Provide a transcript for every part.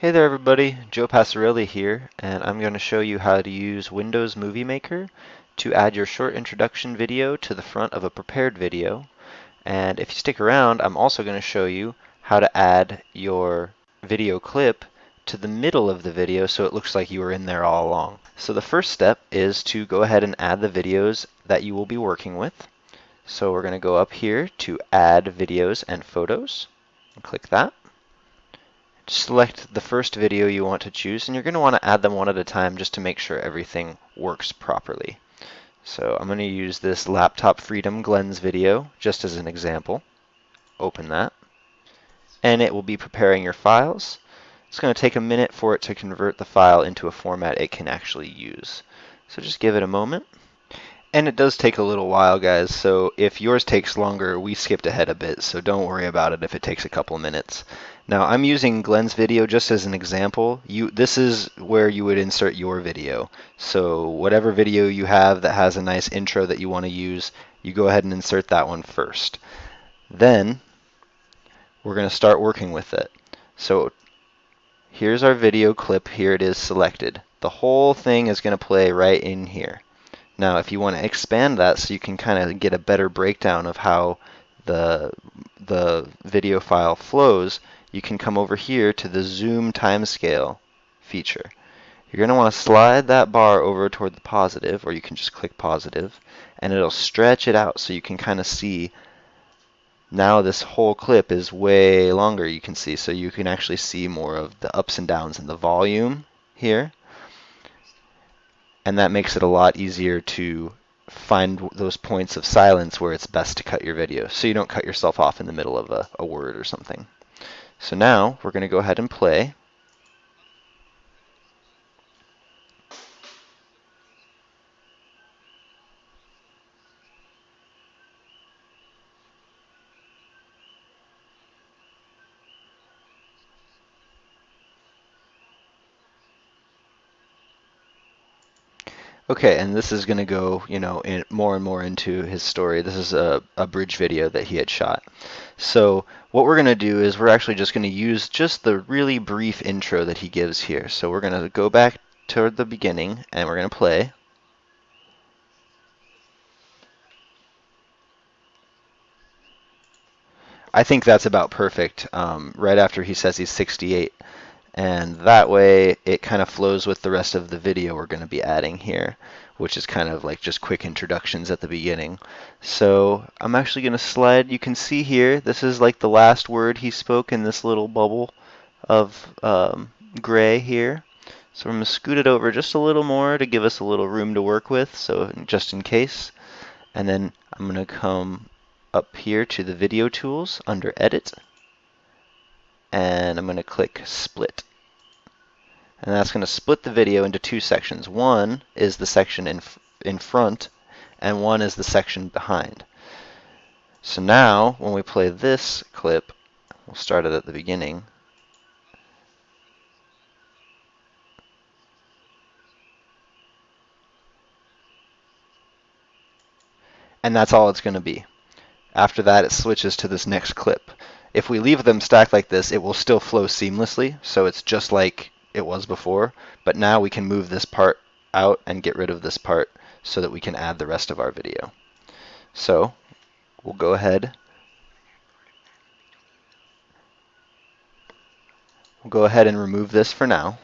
Hey there everybody, Joe Passarelli here, and I'm going to show you how to use Windows Movie Maker to add your short introduction video to the front of a prepared video. And if you stick around, I'm also going to show you how to add your video clip to the middle of the video so it looks like you were in there all along. So the first step is to go ahead and add the videos that you will be working with. So we're going to go up here to Add Videos and Photos, and click that. Select the first video you want to choose, and you're going to want to add them one at a time just to make sure everything works properly. So I'm going to use this Laptop Freedom Glenn's video just as an example. Open that, and it will be preparing your files. It's going to take a minute for it to convert the file into a format it can actually use. So just give it a moment. And it does take a little while, guys, so if yours takes longer, we skipped ahead a bit, so don't worry about it if it takes a couple minutes. Now, I'm using Glenn's video just as an example. This is where you would insert your video. So whatever video you have that has a nice intro that you want to use, you go ahead and insert that one first. Then, we're going to start working with it. So here's our video clip. Here it is selected. The whole thing is going to play right in here. Now, if you want to expand that so you can kind of get a better breakdown of how the video file flows, you can come over here to the zoom timescale feature. You're going to want to slide that bar over toward the positive, or you can just click positive, and it'll stretch it out so you can kind of see now this whole clip is way longer, you can see, so you can actually see more of the ups and downs in the volume here. And that makes it a lot easier to find those points of silence where it's best to cut your video so you don't cut yourself off in the middle of a word or something. So now we're going to go ahead and play. Okay, and this is going to go, more and more into his story. This is a bridge video that he had shot. So what we're going to do is we're actually just going to use just the really brief intro that he gives here. So we're going to go back toward the beginning, and we're going to play. I think that's about perfect, right after he says he's 68. And that way it kind of flows with the rest of the video we're going to be adding here, which is kind of like just quick introductions at the beginning. So I'm actually going to slide. You can see here, this is like the last word he spoke in this little bubble of gray here. So I'm going to scoot it over just a little more to give us a little room to work with, so just in case. And then I'm going to come up here to the video tools under Edit, and I'm going to click Split. And that's going to split the video into two sections. One is the section in front, and one is the section behind. So now, when we play this clip, we'll start it at the beginning. And that's all it's going to be. After that, it switches to this next clip. If we leave them stacked like this, it will still flow seamlessly, so it's just like it was before. But now we can move this part out and get rid of this part so that we can add the rest of our video. So we'll go ahead. We'll go ahead and remove this for now.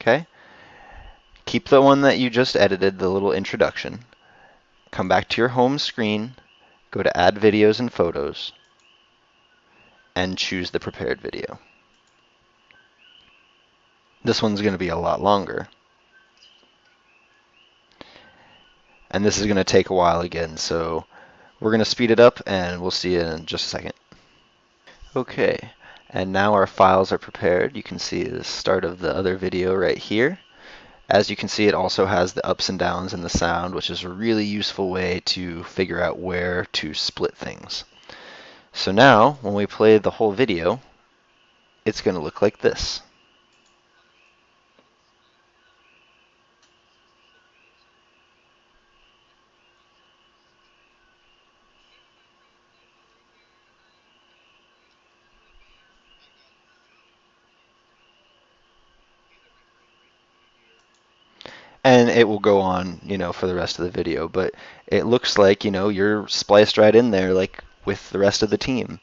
Okay. Keep the one that you just edited, the little introduction. Come back to your home screen, go to Add Videos and Photos, and choose the prepared video. This one's going to be a lot longer. And this is going to take a while again, so we're going to speed it up and we'll see you in just a second. Okay, and now our files are prepared. You can see the start of the other video right here. As you can see, it also has the ups and downs in the sound, which is a really useful way to figure out where to split things. So now, when we play the whole video, it's going to look like this. and it will go on, for the rest of the video. But it looks like, you're spliced right in there, like with the rest of the team.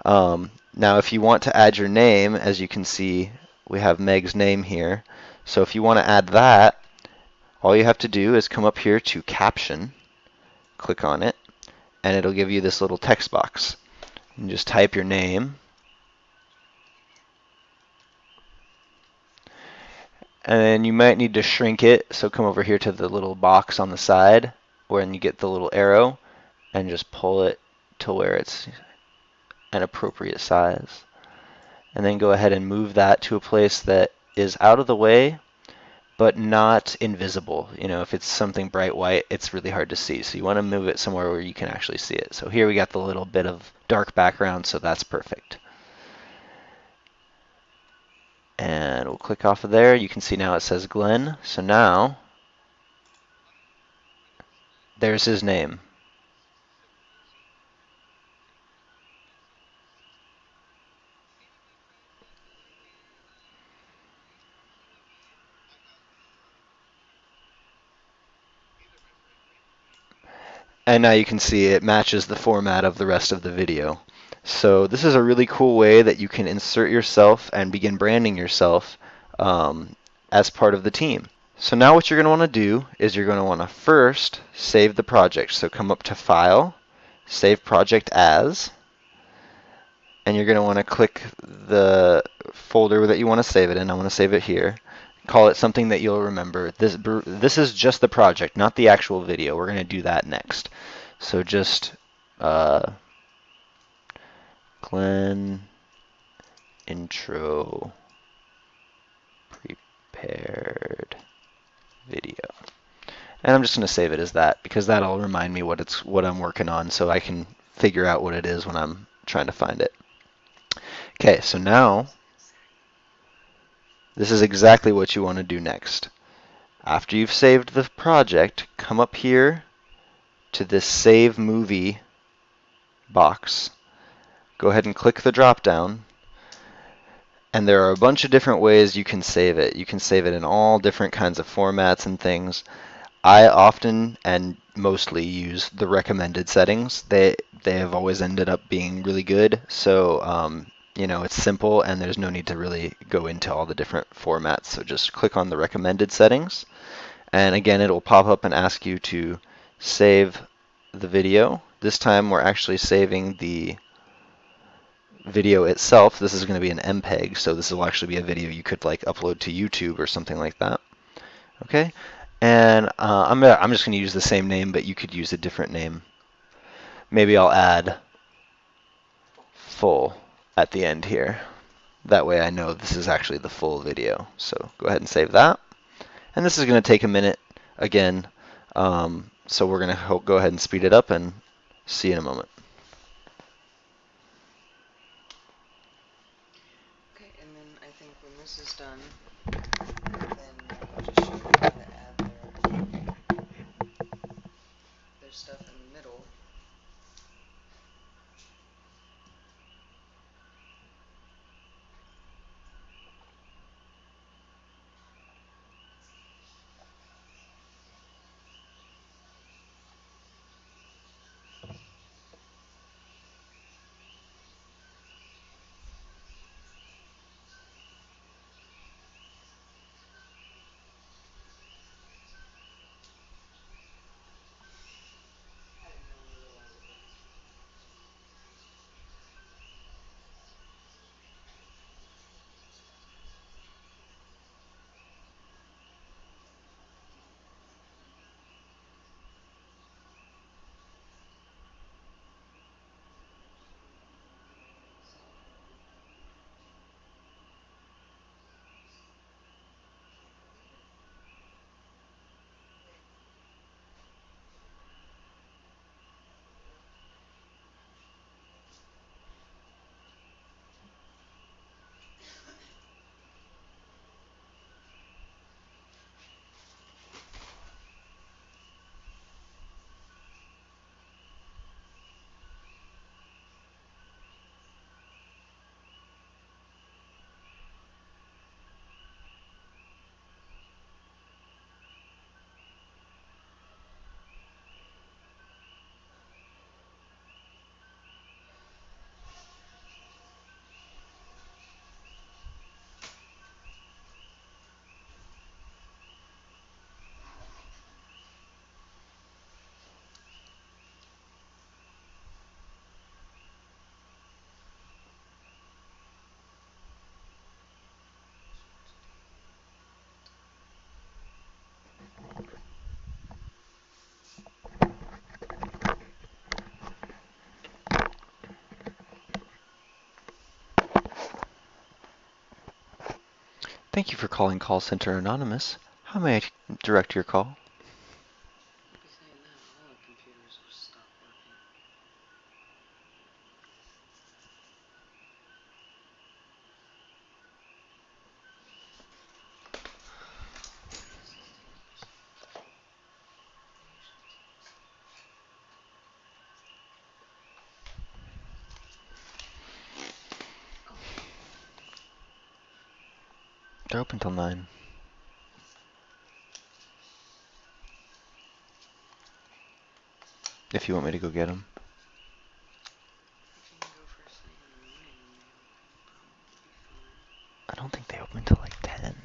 Now, if you want to add your name, as you can see, we have Meg's name here. So if you want to add that, all you have to do is come up here to Caption, click on it, and it'll give you this little text box. You just type your name, and then you might need to shrink it. So come over here to the little box on the side, where you get the little arrow, and just pull it to where it's an appropriate size. And then go ahead and move that to a place that is out of the way, but not invisible. If it's something bright white, it's really hard to see. So you want to move it somewhere where you can actually see it. So here we got the little bit of dark background, so that's perfect. And we'll click off of there. You can see now it says Glenn. So now, there's his name. And now you can see it matches the format of the rest of the video. So this is a really cool way that you can insert yourself and begin branding yourself as part of the team. So now what you're going to want to do is you're going to want to first save the project. So come up to File, Save Project As, and you're going to want to click the folder that you want to save it in. I want to save it here. Call it something that you'll remember. This is just the project, not the actual video. We're going to do that next. So just Glenn intro prepared video. And I'm just going to save it as that because that'll remind me what I'm working on so I can figure out what it is when I'm trying to find it. Okay, so now this is exactly what you want to do next. After you've saved the project, come up here to this Save Movie box. Go ahead and click the drop down. And there are a bunch of different ways you can save it. You can save it in all different kinds of formats and things. I often and mostly use the recommended settings. They have always ended up being really good. So it's simple and there's no need to really go into all the different formats. So just click on the recommended settings. And again, it'll pop up and ask you to save the video. This time we're actually saving the video itself. This is going to be an MPEG, so this will actually be a video you could like upload to YouTube or something like that. Okay, and I'm just going to use the same name, but you could use a different name. Maybe I'll add full at the end here. That way I know this is actually the full video. So go ahead and save that. And this is going to take a minute again, so we're going to go ahead and speed it up and see you in a moment. Okay, and then I think when this is done, then I'll just show you how to add their stuff in the middle. Thank you for calling Call Center Anonymous. How may I direct your call? Be saying that, all the computers will stop working. They're open till 9. If you want me to go get them. If you can go first thing in the morning when they open, probably be fine. I don't think they open till like 10.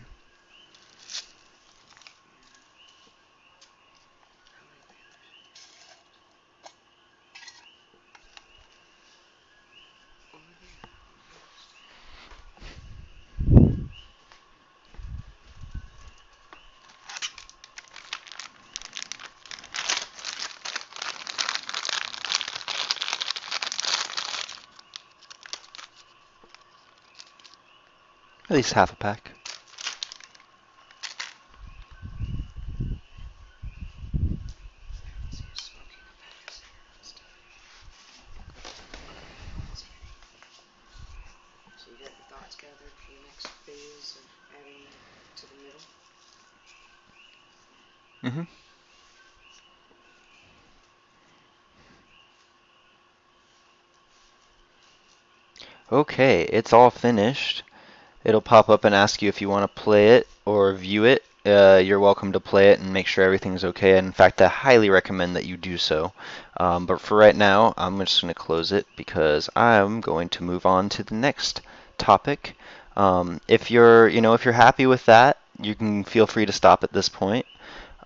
Probably be over there. At least half a pack. Everyone see us smoking a pack of cigarettes today. See any? So you got your thoughts gathered for the next phase of adding to the middle? Mm-hmm. Okay, it's all finished. It'll pop up and ask you if you want to play it or view it. You're welcome to play it and make sure everything's okay. In fact, I highly recommend that you do so. But for right now, I'm just going to close it because I'm going to move on to the next topic. If you're happy with that, you can feel free to stop at this point.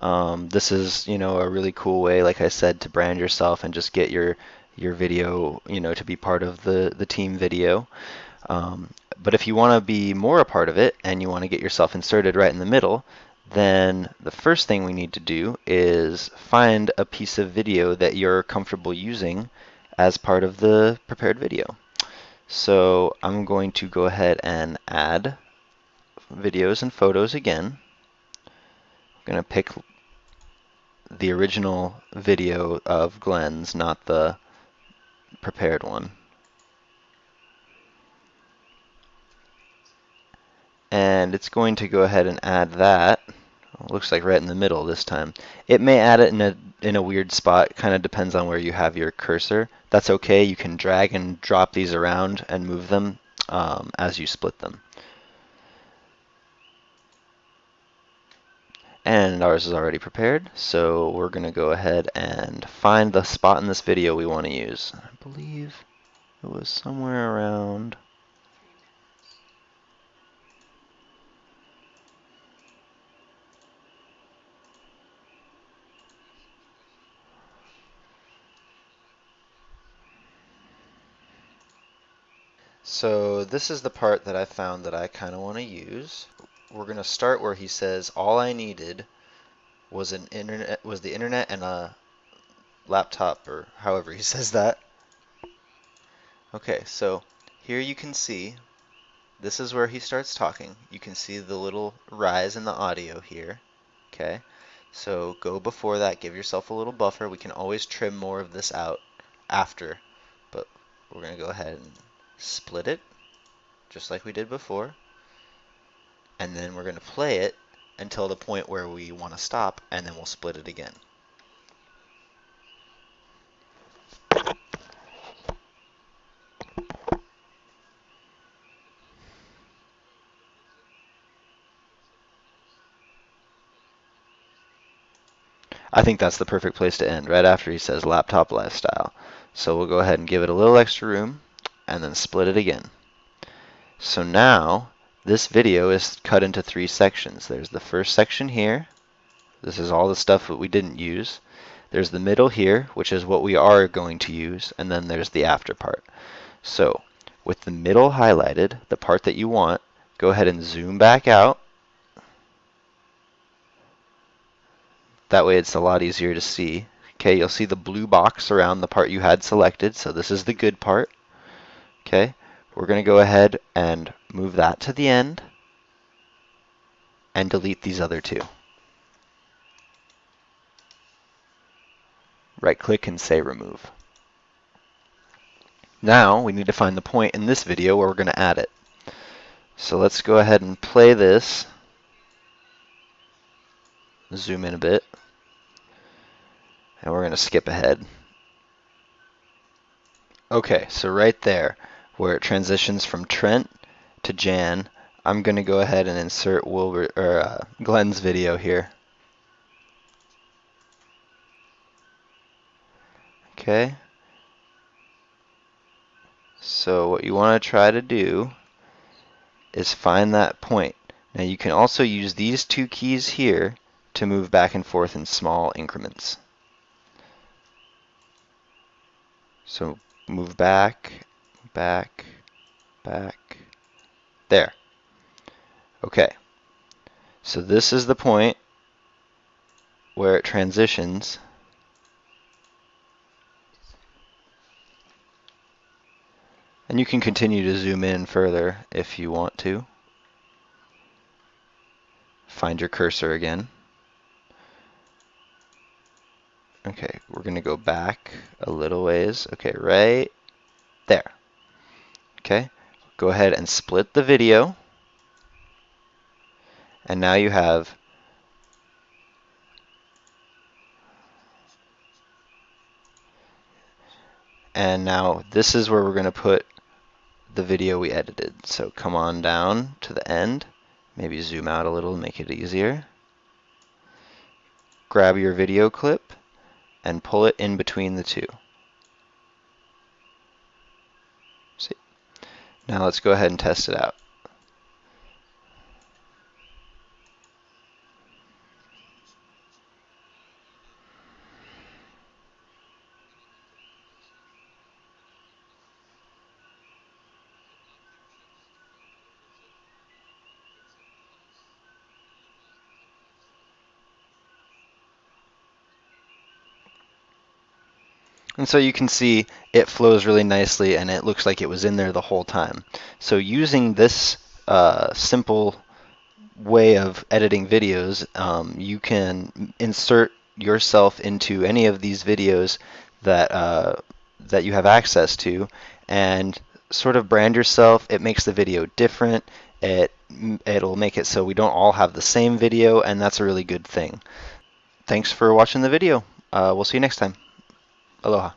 This is, a really cool way, like I said, to brand yourself and just get your video, to be part of the team video. But if you want to be more a part of it and you want to get yourself inserted right in the middle, then the first thing we need to do is find a piece of video that you're comfortable using as part of the prepared video. So I'm going to go ahead and add videos and photos again. I'm going to pick the original video of Glenn's, not the prepared one. And it's going to go ahead and add that. Looks like right in the middle this time. It may add it in a weird spot. Kind of depends on where you have your cursor. That's okay. You can drag and drop these around and move them as you split them. And ours is already prepared, so we're going to go ahead and find the spot in this video we want to use. I believe it was somewhere around. 3 minutes. So this is the part that I found that I kind of want to use. We're going to start where he says all I needed was the internet and a laptop, or however he says that. Okay, so here you can see this is where he starts talking. You can see the little rise in the audio here. Okay, so go before that, give yourself a little buffer. We can always trim more of this out after, but we're going to go ahead and split it just like we did before. And then we're going to play it until the point where we want to stop, and then we'll split it again. I think that's the perfect place to end, right after he says laptop lifestyle. So we'll go ahead and give it a little extra room, and then split it again. So now, this video is cut into 3 sections. There's the first section here. This is all the stuff that we didn't use. There's the middle here, which is what we are going to use, and then there's the after part. So, with the middle highlighted, the part that you want, go ahead and zoom back out. That way it's a lot easier to see. Okay, you'll see the blue box around the part you had selected, so this is the good part. Okay, we're going to go ahead and move that to the end. and delete these other two. Right-click and say remove. Now we need to find the point in this video where we're going to add it. So let's go ahead and play this. Zoom in a bit. And we're going to skip ahead. Okay, so right there, where it transitions from Trent to Jan, I'm going to go ahead and insert Glenn's video here. Okay. So what you want to try to do is find that point. Now you can also use these two keys here to move back and forth in small increments. So move back, back, back. There. Okay. So this is the point where it transitions. And you can continue to zoom in further if you want to. Find your cursor again. Okay, we're going to go back a little ways. Okay, right there. Okay, go ahead and split the video. And now you have and now this is where we're going to put the video we edited. So come on down to the end. Maybe zoom out a little to make it easier. Grab your video clip and pull it in between the two. See? Now let's go ahead and test it out. And so you can see it flows really nicely and it looks like it was in there the whole time. So using this simple way of editing videos, you can insert yourself into any of these videos that you have access to and sort of brand yourself. It makes the video different. It'll make it so we don't all have the same video, and that's a really good thing. Thanks for watching the video. We'll see you next time. Aloha.